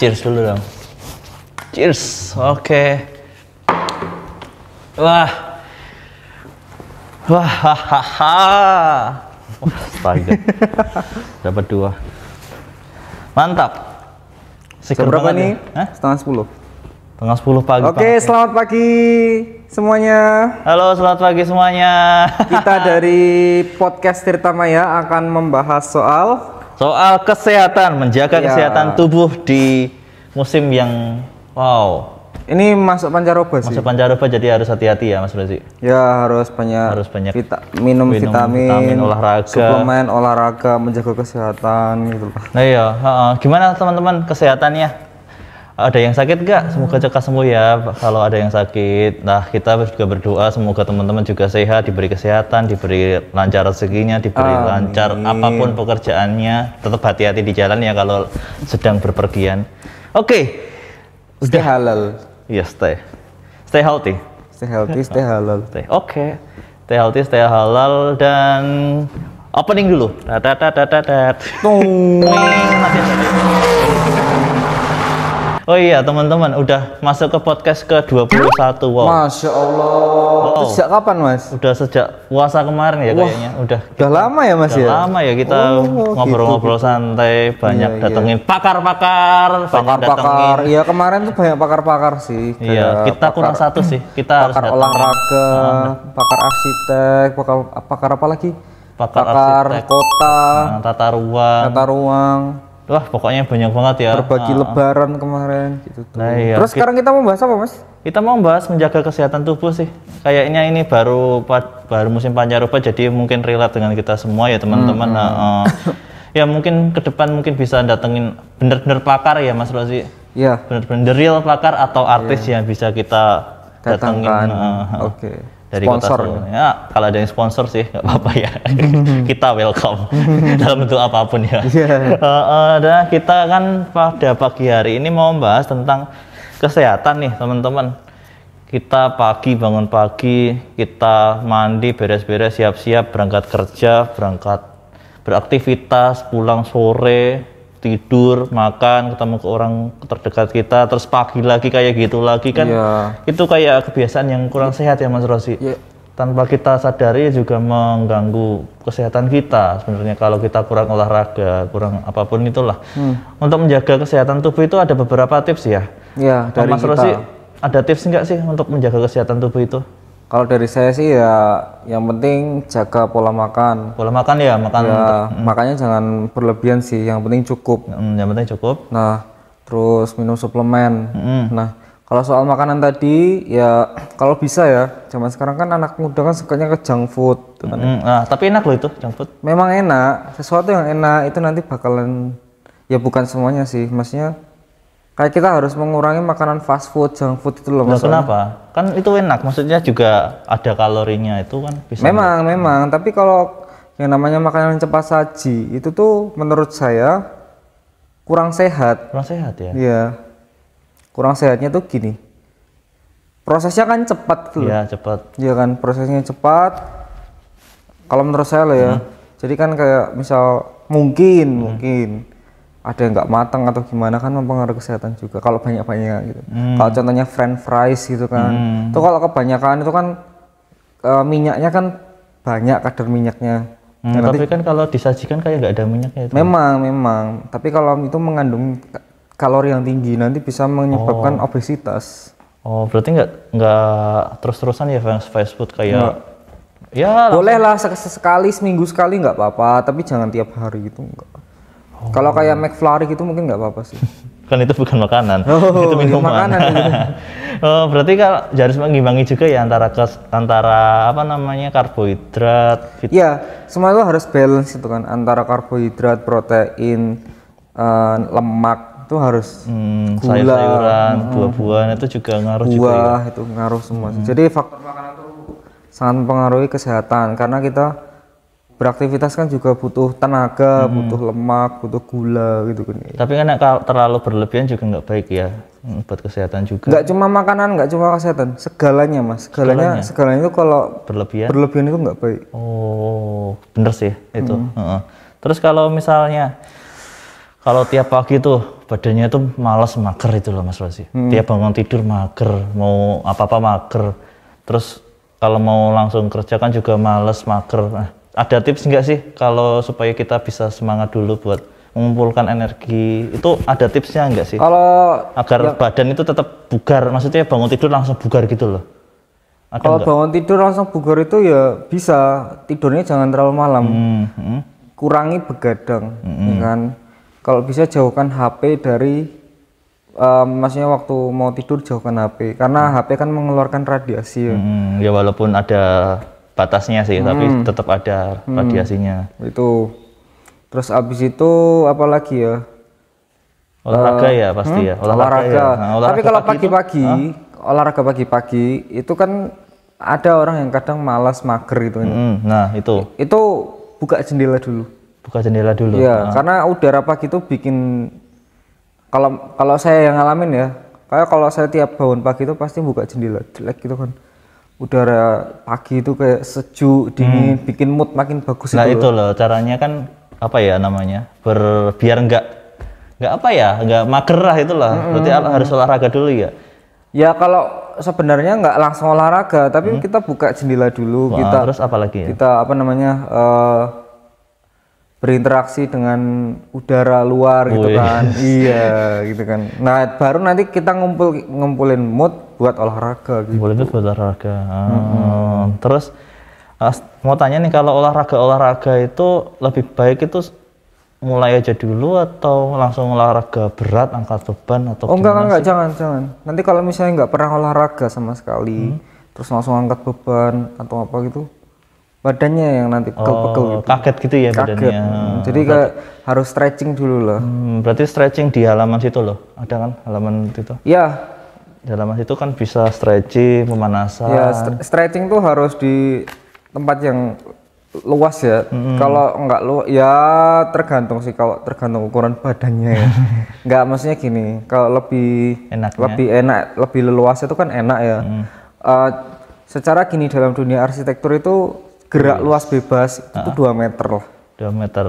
Cheers dulu dong. Cheers. Oke. Wah. Wah, hahaha. Wah, astaga. Dapat 2. Mantap. Jam berapa nih? Setengah 10. Setengah 10 pagi. Oke, selamat pagi semuanya. Halo, selamat pagi semuanya. Kita dari podcast Tirta Maya akan membahas soal kesehatan, menjaga kesehatan tubuh di musim yang wow. Ini masuk pancaroba sih. Masuk pancaroba, jadi harus hati-hati ya Mas Rozi. Ya, harus banyak minum vitamin, olahraga, suplemen olahraga, menjaga kesehatan gitu. Nah iya, gimana teman-teman kesehatannya? Ada yang sakit nggak? Semoga cepat sembuh ya. Kalau ada yang sakit, nah kita juga berdoa semoga teman-teman juga sehat, diberi kesehatan, diberi lancar rezekinya, diberi lancar apapun pekerjaannya. Tetap hati-hati di jalan ya kalau sedang berpergian. Oke. Stay halal. Iya, stay healthy. Stay healthy, stay halal. Oke. Stay healthy, stay halal, dan opening dulu. Oh iya teman-teman, udah masuk ke podcast ke-21. Wow. Masya Allah. Wow. Sejak kapan Mas? Udah sejak puasa kemarin ya kayaknya. Udah lama ya Mas ya? Udah lama ya kita ngobrol-ngobrol santai, banyak datengin pakar-pakar. Iya kemarin tuh banyak pakar-pakar sih. Iya, kita kurang satu sih. Kita pakar harus olahraga, pakar arsitek, pakar apa lagi? Pakar kota, tata ruang. Wah, pokoknya banyak banget ya. Berbagi lebaran kemarin gitu. Nah, iya. Terus sekarang kita mau bahas apa, Mas? Kita mau bahas menjaga kesehatan tubuh sih. Kayaknya ini baru musim pancaroba, jadi mungkin relate dengan kita semua ya, teman-teman. Ya mungkin ke depan mungkin bisa datengin bener-bener pakar ya, Mas Rozi. Iya. Bener-bener real pakar atau artis yang bisa kita datengin. Oke. Dari sponsor ya, kalau ada yang sponsor sih nggak apa-apa ya. Kita welcome dalam bentuk apapun ya. Dan kita kan pada pagi hari ini mau membahas tentang kesehatan nih teman-teman. Kita bangun pagi, kita mandi, beres-beres, siap-siap berangkat kerja, berangkat beraktivitas, pulang sore, tidur, makan, ketemu ke orang terdekat kita, terus pagi lagi kayak gitu lagi kan. Itu kayak kebiasaan yang kurang sehat ya Mas Rosi. Tanpa kita sadari juga mengganggu kesehatan kita sebenarnya kalau kita kurang olahraga, kurang apapun itulah. Untuk menjaga kesehatan tubuh itu ada beberapa tips ya. Iya, dari Mas Rosi ada tips nggak sih untuk menjaga kesehatan tubuh itu? Kalau dari saya sih ya yang penting jaga pola makan. Pola makan ya, makanya jangan berlebihan sih, yang penting cukup. Yang penting cukup. Nah, terus minum suplemen. Nah, kalau soal makanan tadi ya kalau bisa ya, zaman sekarang kan anak muda kan sukanya ke junk food. Nah, tapi enak loh itu junk food. Memang enak, sesuatu yang enak itu nanti bakalan, ya bukan semuanya sih, maksudnya kayak kita harus mengurangi makanan fast food, junk food itu loh. Kenapa? Kan itu enak, maksudnya juga ada kalorinya itu kan bisa. Memang, tapi kalau yang namanya makanan cepat saji itu tuh menurut saya kurang sehat. Kurang sehat ya? Iya. Kurang sehatnya tuh gini. Prosesnya kan cepat tuh. Iya, cepat. Iya kan, prosesnya cepat. Kalau menurut saya loh ya. Jadi kan kayak misal mungkin ada yang nggak matang atau gimana kan mempengaruhi kesehatan juga kalau banyak-banyak gitu. Kalau contohnya french fries gitu kan, itu kalau kebanyakan itu kan minyaknya kan banyak kadar minyaknya. Tapi kan kalau disajikan kayak nggak ada minyaknya itu. Memang. Tapi kalau itu mengandung kalori yang tinggi nanti bisa menyebabkan obesitas. Oh, berarti nggak terus-terusan ya fast food kayak. Ya. Boleh lah sekali, seminggu sekali nggak apa-apa, tapi jangan tiap hari gitu enggak. Kalau kayak McFlurry gitu mungkin nggak apa-apa sih. Kan itu bukan makanan, itu minuman. Berarti kalau harus mengimbangi juga ya antara apa namanya karbohidrat. Iya, semua itu harus balance itu kan, antara karbohidrat, protein, lemak itu harus gula, sayur-sayuran, buah-buahan itu juga ngaruh juga ya. Buah itu ngaruh semua. Jadi faktor makanan itu sangat mempengaruhi kesehatan karena kita beraktivitas kan juga butuh tenaga, butuh lemak, butuh gula gitu kan. Tapi kan terlalu berlebihan juga nggak baik ya buat kesehatan juga. Nggak cuma makanan, nggak cuma kesehatan, segalanya Mas. Segalanya itu kalau berlebihan itu nggak baik. Oh, bener sih itu. Terus kalau misalnya Kalau tiap pagi tuh badannya tuh malas mager itu loh Mas Rozi. Tiap bangun tidur mager, mau apa-apa mager. Terus kalau mau langsung kerja kan juga males mager. Nah, ada tips nggak sih kalau supaya kita bisa semangat dulu buat mengumpulkan energi? Itu ada tipsnya nggak sih? Kalau Agar badan itu tetap bugar, maksudnya bangun tidur langsung bugar gitu loh. Ada kalau nggak? bangun tidur langsung bugar itu ya bisa, tidurnya jangan terlalu malam. Kurangi begadang, ya kan? Kalau bisa jauhkan HP dari, maksudnya waktu mau tidur jauhkan HP, karena HP kan mengeluarkan radiasi ya. Ya walaupun ada batasnya sih, tapi tetap ada radiasinya. Itu. Terus abis itu apa lagi ya? Olahraga ya pasti ya. Olahraga. Ya. Nah, olahraga Tapi kalau pagi itu, pagi-pagi, olahraga pagi-pagi itu kan ada orang yang kadang malas mager gitu. Nah itu Itu buka jendela dulu. buka jendela dulu. Iya, karena udara pagi itu bikin, kalau saya yang ngalamin ya, kayak kalau saya tiap bangun pagi itu pasti buka jendela, jelek gitu kan. Udara pagi itu kayak sejuk, dingin, bikin mood makin bagus. Nah itu loh caranya kan apa ya namanya? Biar nggak apa ya, nggak mager lah itulah. Berarti harus olahraga dulu ya. Ya kalau sebenarnya nggak langsung olahraga, tapi kita buka jendela dulu. Wah, kita terus apa lagi ya? Kita apa namanya, berinteraksi dengan udara luar gitu kan. Iya gitu kan. Nah baru nanti kita ngumpulin mood buat olahraga gitu. Boleh buat olahraga. Terus mau tanya nih, kalau olahraga itu lebih baik itu mulai aja dulu atau langsung olahraga berat, angkat beban atau Oh gimana enggak, sih? jangan. Nanti kalau misalnya nggak pernah olahraga sama sekali, terus langsung angkat beban atau apa gitu, badannya yang nanti pegel-pegel gitu. Kaget gitu ya Kaget. badannya. Jadi kayak harus stretching dulu lah. Berarti stretching di halaman situ loh. Ada kan halaman itu? Ya, Di halaman situ kan bisa stretching, pemanasan. ya stretching tuh harus di tempat yang luas ya. Kalau nggak luas, ya tergantung sih. Kalau tergantung ukuran badannya ya. Nggak, maksudnya gini. Kalau lebih Enaknya? lebih leluas itu kan enak ya. Secara gini, dalam dunia arsitektur itu gerak luas bebas itu 2 meter lah. 2 meter.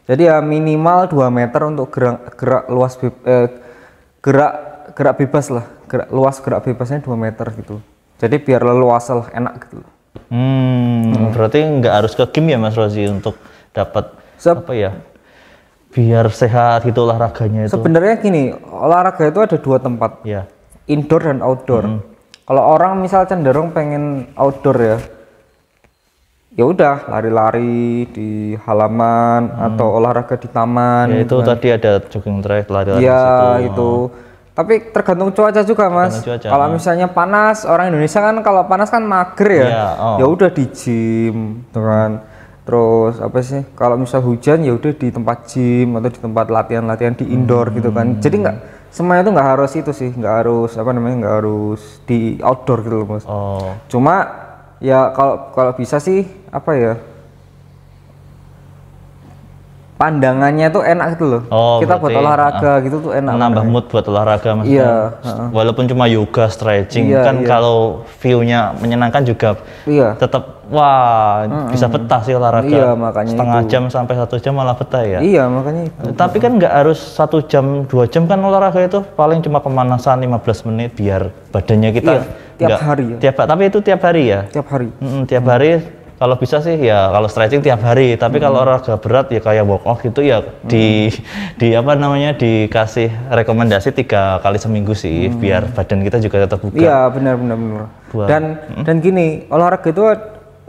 Jadi ya minimal 2 meter untuk gerak luas gerak bebas lah. Gerak bebasnya 2 meter gitu. Jadi biar leluasa lah, enak gitu. Berarti nggak harus ke gym ya Mas Rozi untuk dapat apa ya? Biar sehat gitu olahraganya itu. Sebenarnya gini, olahraga itu ada 2 tempat. Ya. Indoor dan outdoor. Kalau orang misal cenderung pengen outdoor ya udah lari-lari di halaman atau olahraga di taman. Ya itu kan. tadi ada jogging track, lari-lari di Ya situ. itu. Tapi tergantung cuaca juga Mas. Kalau misalnya panas, orang Indonesia kan kalau panas kan mager ya. Ya udah di gym, tuh kan. Terus apa sih? Kalau misal hujan ya udah di tempat gym atau di tempat latihan-latihan di indoor gitu kan. Jadi nggak semuanya itu nggak harus itu sih, nggak harus nggak harus di outdoor gitu loh Mas. Cuma ya kalau bisa sih apa ya? Pandangannya tuh enak gitu loh. Kita buat olahraga gitu tuh enak. Nambah mood buat olahraga Mas. Iya. Walaupun cuma yoga, stretching kalau view-nya menyenangkan juga. Tetap bisa betah sih olahraga. Iya, makanya setengah jam sampai 1 jam malah betah ya. Iya makanya itu. Tapi kan nggak harus 1 jam 2 jam kan olahraga itu paling cuma pemanasan 15 menit biar badannya kita tiap hari. Tapi itu tiap hari ya. Tiap hari. Tiap hari. Kalau bisa sih ya kalau stretching tiap hari, tapi kalau olahraga berat ya kayak workout gitu ya di apa namanya dikasih rekomendasi 3 kali seminggu sih biar badan kita juga tetap bugar. Iya benar. Dan gini, olahraga itu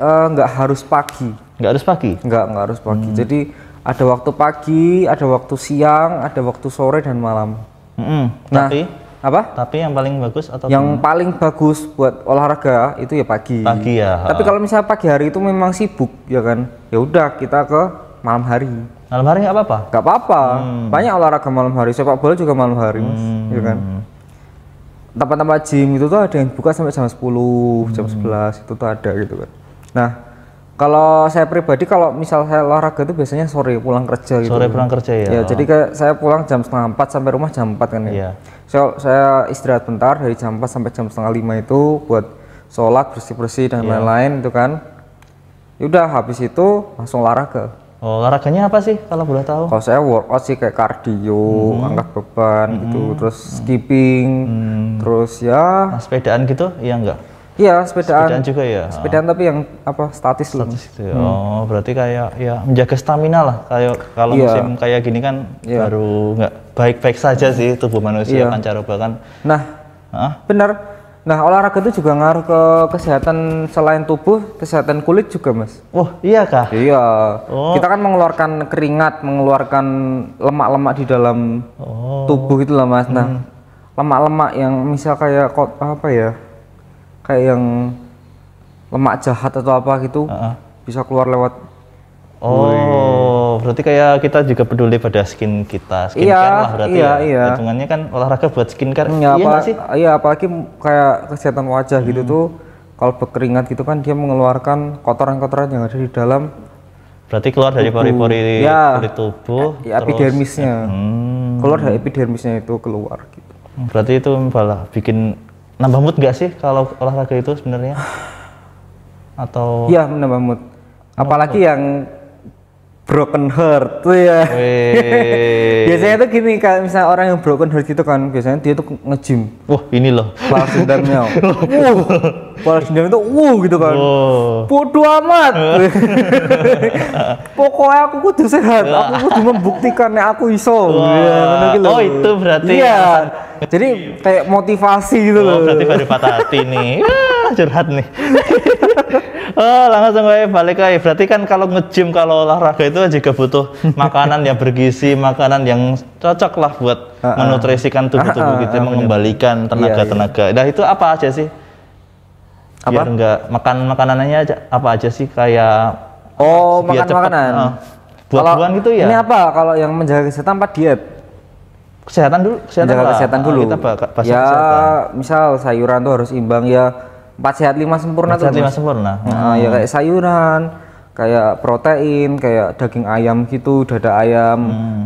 nggak harus pagi. Nggak harus pagi? Nggak harus pagi. Jadi ada waktu pagi, ada waktu siang, ada waktu sore dan malam. Tapi yang paling bagus atau yang paling bagus buat olahraga itu ya pagi. Pagi ya. Tapi kalau misalnya pagi hari itu memang sibuk ya kan, ya udah kita ke malam hari. Malam hari nggak apa-apa? Nggak apa-apa. Banyak olahraga malam hari. Sepak bola juga malam hari Mas, ya kan. Tempat-tempat gym itu tuh ada yang buka sampai jam 10, jam 11 itu tuh ada gitu kan. Nah, kalau saya pribadi kalau misal saya olahraga itu biasanya sore pulang kerja gitu. Sore pulang kerja ya. Ya, jadi kayak saya pulang jam 3:30 sampai rumah jam 4 kan ya. Iya. Saya istirahat bentar dari jam 4 sampai jam 4:30 itu buat sholat, bersih-bersih dan lain-lain itu kan. Ya udah habis itu langsung olahraga. Oh, olahraganya apa sih kalau boleh tahu? Kalau saya workout sih kayak kardio, angkat beban gitu, terus skipping, terus ya Nah, sepedaan gitu? Iya enggak? iya sepedaan. Sepedaan juga ya? Sepedaan tapi yang apa statis loh. Statis gitu ya. Oh, berarti kayak ya menjaga stamina lah. Kayak kalau Iya. musim kayak gini kan Iya. baru nggak baik-baik saja sih tubuh manusia Iya. pancaroba kan. Nah, Hah? benar. Nah, olahraga itu juga ngaruh ke kesehatan selain tubuh, kesehatan kulit juga, Mas. Oh, iya kah? Iya. Oh. Kita kan mengeluarkan keringat, mengeluarkan lemak-lemak di dalam Oh. tubuh gitu lah, Mas. Nah, lemak-lemak yang misal kayak apa ya? Kayak yang lemak jahat atau apa gitu bisa keluar lewat. Oh, berarti kayak kita juga peduli pada skin kita, skincare Iya, lah berarti iya, ya. iya. Hitungannya kan olahraga buat skincare. Ya, Iya nggak sih? Iya, apalagi kayak kesehatan wajah gitu tuh, kalau berkeringat gitu kan dia mengeluarkan kotoran-kotoran yang ada di dalam Berarti keluar dari pori-pori Ya. kulit tubuh. ya, epidermisnya. Hmm, Keluar dari epidermisnya itu keluar gitu. berarti itu malah bikin nambah mood nggak sih kalau olahraga itu sebenarnya? Atau Iya, menambah mood. Apalagi yang broken heart tuh ya. Weh. Biasanya tuh gini, kayak misalnya orang yang broken heart gitu kan, biasanya dia tuh nge-gym. Wah, ini loh. Balas dendamnya. Balas dendam itu gitu kan. Oh. Bodoh amat. Pokoknya aku kudu sehat, aku kudu membuktikan nek aku iso. Wah. Ya, ngono ki lho. Oh, itu berarti Iya. Jadi kayak motivasi gitu loh. Oh, berarti baru patah hati nih. Wah, curhat nih. Oh, langsung aja balik lagi. Berarti kan kalau nge-gym, kalau olahraga itu juga butuh makanan yang bergizi, makanan yang cocok lah buat menutrisikan tubuh-tubuh kita, mengembalikan tenaga-tenaga. Nah, itu apa aja sih? Biar enggak makan makanannya aja apa aja sih kayak Oh, biar makan cepet, makanan. buah-buahan gitu ya. Ini apa kalau yang menjaga kesehatan apa diet? Kesehatan dulu, Menjaga lah. kesehatan dulu. Kita bahas ya, kesehatan. misal sayuran tuh harus imbang ya. 4 sehat 5 sempurna tuh. Sehat 5 Mas. sempurna. Nah, ya kayak sayuran, kayak protein, kayak daging ayam gitu, dada ayam,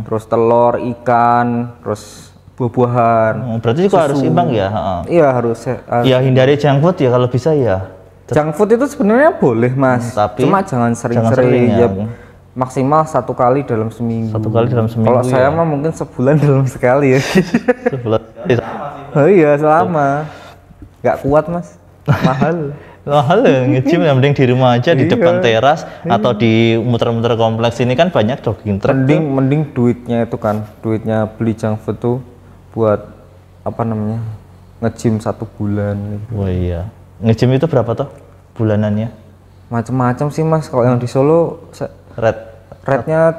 terus telur, ikan, terus buah-buahan. Berarti juga harus imbang ya. Iya, harus Ya hindari junk food ya kalau bisa ya. junk food itu sebenarnya boleh, Mas. Tapi Cuma jangan sering-sering. ya. Maksimal 1 kali dalam seminggu. 1 kali dalam seminggu. Kalau saya mah mungkin sebulan dalam sekali ya. Sebulan. Oh iya, selama. Nggak kuat, Mas. Mahal. Mahal ya nge-gym, yang penting di rumah aja di depan teras atau di muter-muter kompleks ini kan banyak jogging track. Mending duitnya itu kan, duitnya beli junk food tuh buat apa namanya? Nge-gym 1 bulan. Wah iya. Nge-gym itu berapa tuh bulanannya? Macem-macem sih, Mas. Kalau yang di Solo rate-nya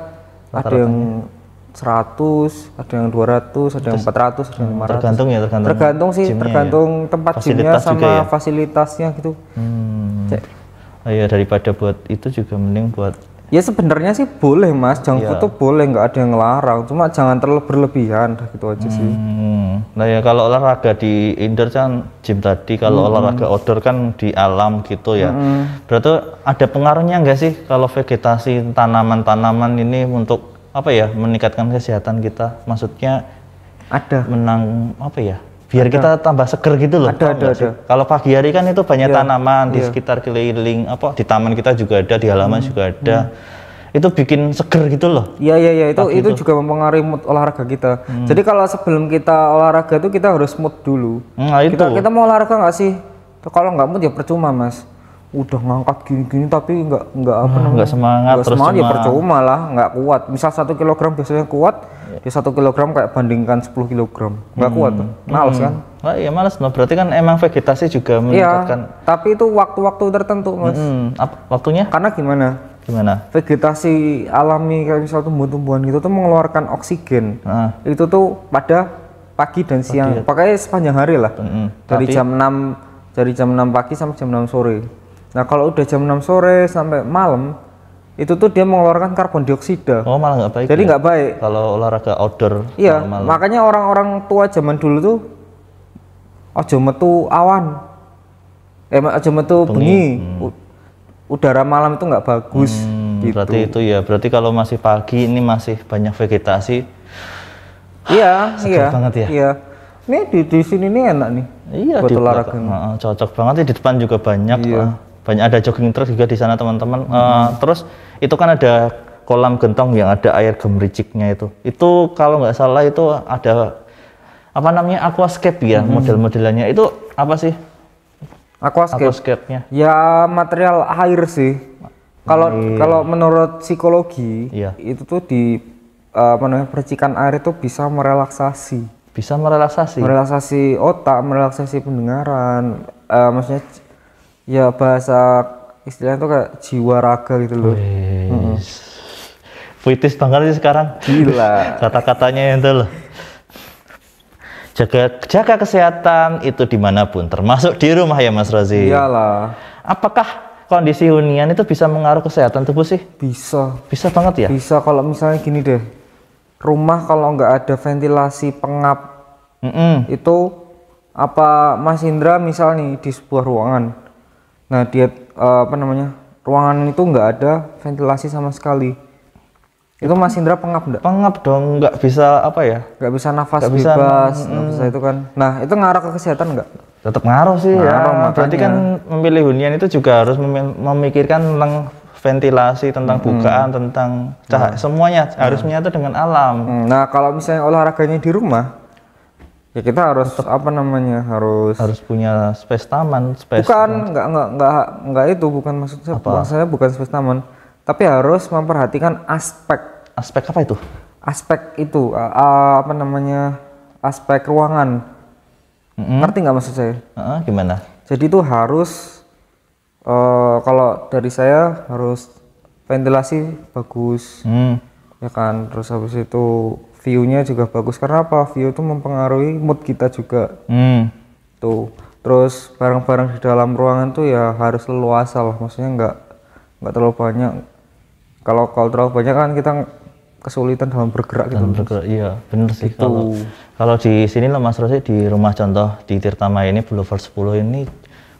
ada yang 100, ada yang 200, ada yang 400, ada yang 500. Tergantung ya, Tergantung sih, gymnya tergantung tempat gymnya Fasilitas sama juga ya? fasilitasnya gitu. Oh iya, daripada buat itu juga mending buat Ya sebenarnya sih boleh, Mas, junk food tuh boleh, nggak ada yang ngelarang. Cuma jangan terlalu berlebihan, dah gitu aja sih. Nah ya kalau olahraga di indoor kan gym tadi, kalau olahraga outdoor kan di alam gitu ya. Berarti ada pengaruhnya nggak sih kalau vegetasi tanaman-tanaman ini untuk apa ya, meningkatkan kesehatan kita? Maksudnya Ada. menang apa ya? Biar kita tambah seger gitu loh. Ada. Kalau pagi hari kan itu banyak tanaman di sekitar keliling, apa di taman kita juga ada, di halaman juga ada. Itu bikin seger gitu loh. Iya, itu juga mempengaruhi mood olahraga kita. Jadi kalau sebelum kita olahraga itu kita harus mood dulu. Nah, itu. Kita mau olahraga nggak sih? Kalau nggak mood ya percuma, Mas. Udah ngangkat gini-gini tapi nggak apa namanya? Nggak semangat, Nggak terus semangat ya cuma- percuma lah, nggak kuat. Misal 1 kilogram biasanya kuat, di 1 kilogram kayak bandingkan 10 kilogram, nggak kuat tuh, males kan? Nah, iya males, berarti kan emang vegetasi juga meningkatkan. Iya, tapi itu waktu-waktu tertentu, Mas. Waktunya Karena gimana? vegetasi alami kayak misal tumbuh-tumbuhan gitu tuh mengeluarkan oksigen. Nah, Itu tuh pada pagi dan siang, pakai sepanjang hari lah. Dari Tapi- jam 6 pagi sampai jam 6 sore. Nah, kalau udah jam 6 sore sampai malam, itu tuh dia mengeluarkan karbon dioksida. oh malah nggak baik. Jadi ya? nggak baik. Kalau olahraga outdoor. Iya, malam. makanya orang-orang tua zaman dulu tuh ojo metu awan. Ojo metu bengi. Udara malam itu nggak bagus. Gitu. Berarti itu ya. Berarti kalau masih pagi ini masih banyak vegetasi. Iya, iya. banget ya. Iya. Ini di sini nih enak nih. Iya, buat di olahraga. belakang. Cocok banget, di depan juga banyak. Iya. Banyak ada jogging track juga di sana teman-teman. Terus itu kan ada kolam gentong yang ada air gemericiknya itu kalau nggak salah itu ada apa namanya aquascape ya, model-modelannya itu apa sih? Aquascape-nya ya material air sih. Kalau menurut psikologi itu tuh di percikan air itu bisa merelaksasi otak, merelaksasi pendengaran, maksudnya ya bahasa istilahnya itu kayak jiwa raga gitu loh. Puitis banget sih sekarang. Gila. Kata-katanya itu loh. Jaga kesehatan itu dimanapun, termasuk di rumah ya Mas Rozi. Iyalah. Apakah kondisi hunian itu bisa mengaruh kesehatan tubuh sih? Bisa banget ya? Bisa. Kalau misalnya gini deh, rumah kalau nggak ada ventilasi pengap, itu apa Mas Indra misal nih di sebuah ruangan, nah dia ruangan itu nggak ada ventilasi sama sekali, itu Mas Indra pengap nggak? Pengap dong, nggak bisa apa ya? Nggak bisa nafas bebas, nggak bisa itu kan. Nah itu ngaruh ke kesehatan nggak? Tetap ngaruh sih ya. Berarti kan memilih hunian itu juga harus memikirkan tentang ventilasi, tentang bukaan, tentang cahaya, semuanya harus menyatu dengan alam. Nah kalau misalnya olahraganya di rumah, ya kita harus harus punya space taman. Bukan, nggak itu bukan maksudnya bukan space taman, tapi harus memperhatikan aspek apa itu? Aspek itu aspek ruangan. Ngerti nggak maksud saya? Gimana? Jadi itu harus kalau dari saya harus ventilasi bagus, ya kan. Terus habis itu view-nya juga bagus. Karena apa? View itu mempengaruhi mood kita juga. Tuh. Terus barang-barang di dalam ruangan tuh ya harus leluasa lah. Maksudnya nggak terlalu banyak. Kalau terlalu banyak kan kita kesulitan dalam bergerak gitu. Iya, bener sih. Kalau di sini loh Mas Rosi, di rumah contoh di Tirtamaya ini Boulevard 10 ini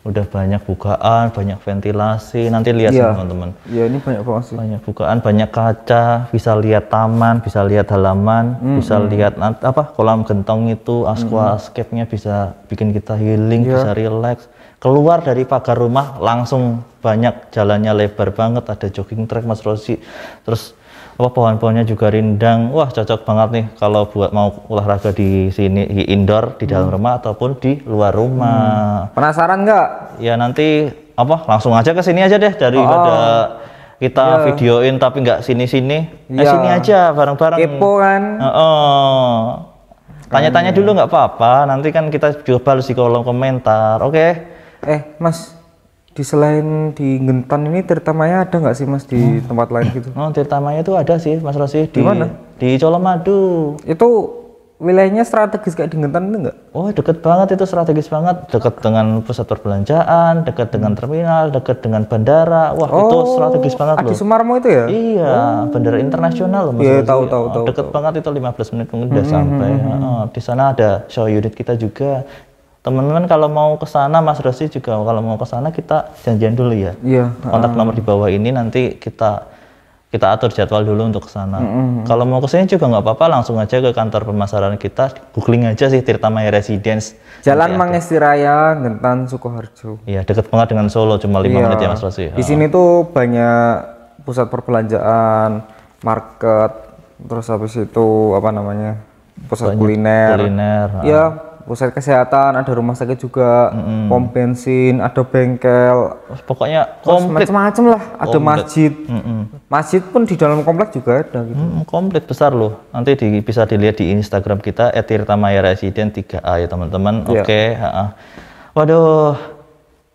udah banyak bukaan, banyak ventilasi. Nanti lihat teman-teman. Iya, ini banyak banget sih. Banyak bukaan, banyak kaca, bisa lihat taman, bisa lihat halaman, bisa lihat kolam gentong itu, aquascape-nya bisa bikin kita healing, bisa relax. Keluar dari pagar rumah langsung banyak jalannya lebar banget, ada jogging track Mas Rosi. Terus pohon-pohonnya juga rindang. Wah, cocok banget nih kalau buat mau olahraga di sini, di indoor, di dalam rumah ataupun di luar rumah. Penasaran nggak? Ya nanti langsung aja ke sini aja deh, daripada kita videoin tapi nggak sini-sini. Sini aja bareng-bareng. Kepo kan? Tanya-tanya dulu nggak apa-apa. Nanti kan kita coba di kolom komentar. Oke? Mas, di selain di Gentan ini Tirtamaya ada nggak sih Mas di tempat lain gitu? Tirtamaya itu ada sih Mas Rosi. Di mana? Di Colomadu. Itu wilayahnya strategis kayak di Gentan itu nggak? Oh, deket banget, itu strategis banget. Deket dengan pusat perbelanjaan, deket dengan terminal, deket dengan bandara. Wah, itu strategis banget loh. Di Sumarmo itu ya? Iya, bandara internasional loh Mas. Iya, tahu. Deket banget itu 15 menit mungkin udah sampai. Di sana ada show unit kita juga. Teman-teman kalau mau ke sana Mas Rosi juga kalau mau ke sana kita janjian dulu ya. Iya. Kontak nomor di bawah ini nanti kita atur jadwal dulu untuk ke sana. Kalau mau ke sini juga nggak apa-apa, langsung aja ke kantor pemasaran kita, googling aja sih Tirtamaya Residence. Jalan Mangesti Raya, Gentan, Sukoharjo. Iya, deket banget dengan Solo, cuma 5 menit ya Mas Rosi. Di sini tuh banyak pusat perbelanjaan, market, terus habis itu pusat kuliner. Iya. Pusat kesehatan, ada rumah sakit juga, pom bensin, ada bengkel, pokoknya komplit, macam-macam lah. Ada masjid, masjid pun di dalam komplek juga ada gitu. Komplit besar loh. Nanti bisa dilihat di Instagram kita @tirtamaya residence 3A ya teman-teman. Oke. Waduh,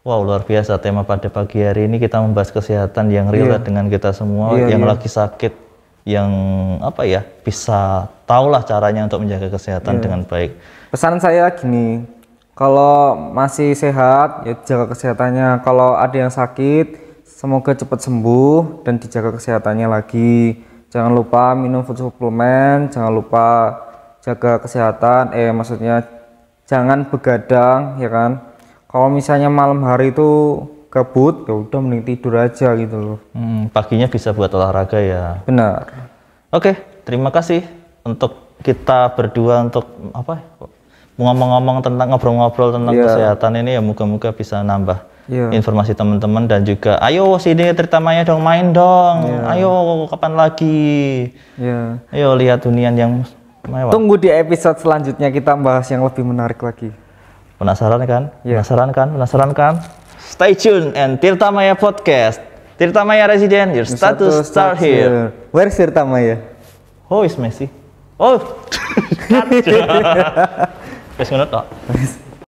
wow luar biasa tema pada pagi hari ini, kita membahas kesehatan yang relate dengan kita semua yang lagi sakit, yang bisa tahulah caranya untuk menjaga kesehatan dengan baik. Pesan saya gini, kalau masih sehat ya jaga kesehatannya. Kalau ada yang sakit, semoga cepat sembuh dan dijaga kesehatannya lagi. Jangan lupa minum food suplemen, jangan lupa jaga kesehatan. Maksudnya jangan begadang ya kan. Kalau misalnya malam hari itu gabut, ya udah mending tidur aja gitu loh. Paginya bisa buat olahraga ya. Benar. Oke, terima kasih untuk kita berdua untuk ngomong-ngomong tentang ngobrol-ngobrol tentang kesehatan ini ya, moga-moga bisa nambah Iya. informasi teman-teman dan juga ayo sini Tirta Maya dong main dong. Ayo kapan lagi? Iya. Ayo lihat hunian yang mewah. Tunggu di episode selanjutnya kita bahas yang lebih menarik lagi. Penasaran kan? Iya. Penasaran kan? Stay tune and Tirta Maya Podcast. Tirta Maya Resident, your status start here. Where's Tirta Maya? Who is Messi? Oh, wes ngono tok.